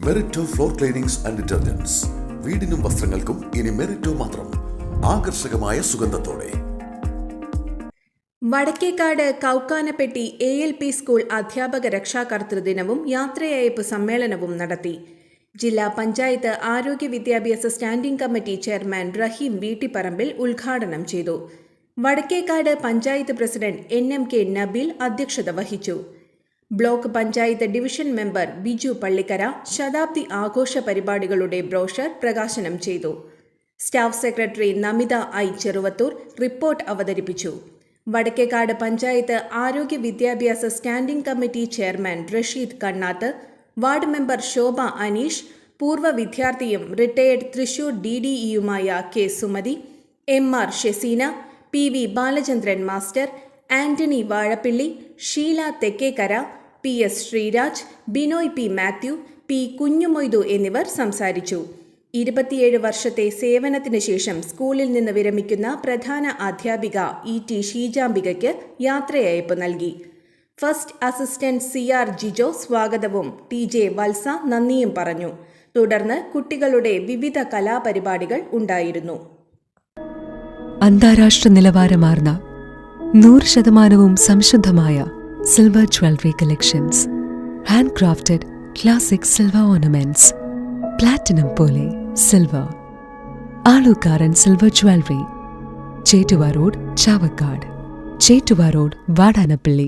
മെറിറ്റോ floor cleanings and detergents. വീടിനും വസ്ത്രങ്ങൾക്കും ഇനി മെറിറ്റോ മാത്രം. ആകർഷകമായ സുഗന്ധത്തോടെ. വടക്കേക്കാട് കൗക്കാനപ്പെട്ടി ALP സ്കൂൾ അധ്യാപക രക്ഷാകർതൃദിനവും യാത്രയയപ്പ് സമ്മേളനവും നടത്തി. ജില്ലാ പഞ്ചായത്ത് ആരോഗ്യ വിദ്യാഭ്യാസ standing committee chairman Raheem Veettipparambil ഉദ്ഘാടനം ചെയ്തു. വടക്കേക്കാട് പഞ്ചായത്ത് പ്രസിഡന്റ് NMK നബീൽ അധ്യക്ഷത വഹിച്ചു. Block panchayat division member Biju Pallikkara ശതാബ്ദി ആഘോഷ പരിപാടികളുടെ ബ്രോഷർ പ്രകാശനം ചെയ്തു. Staff secretary Namitha I Cheruvathur report അവതരിപ്പിച്ചു. വടക്കേക്കാട് പഞ്ചായത്ത് ആരോഗ്യ വിദ്യാഭ്യാസ standing committee chairman Rasheed Kannath, ward member ശോഭ അനീഷ്, പൂർവ്വ വിദ്യാർത്ഥിയും റിട്ടയേർഡ് തൃശൂർ DDEയുമായ K Sumathi, MR Shezeena, PV Balachandran master, Antony Vazhappilly, Sheela Thekkekkara, PS Sreeraj, Binoy P Mathew, P Kunhimoydu എന്നിവർ സംസാരിച്ചു. 27 വർഷത്തെ സേവനത്തിന് ശേഷം സ്കൂളിൽ നിന്ന് വിരമിക്കുന്ന പ്രധാന അധ്യാപിക ET ഷീജാംബികയ്ക്ക് യാത്രയയപ്പ് നൽകി. ഫസ്റ്റ് അസിസ്റ്റന്റ് CR ജിജോ സ്വാഗതവും TJ വത്സ നന്ദിയും പറഞ്ഞു. തുടർന്ന് കുട്ടികളുടെ വിവിധ കലാപരിപാടികൾ ഉണ്ടായിരുന്നു. അന്താരാഷ്ട്ര നിലവാരമാർന്ന 100% സംശുദ്ധമായ silver jewellery collections, handcrafted classic silver ornaments, platinum പോലെ silver, Alukkaran silver jewellery, Chettuva road Chavakkad, Chettuva road Vadanappally.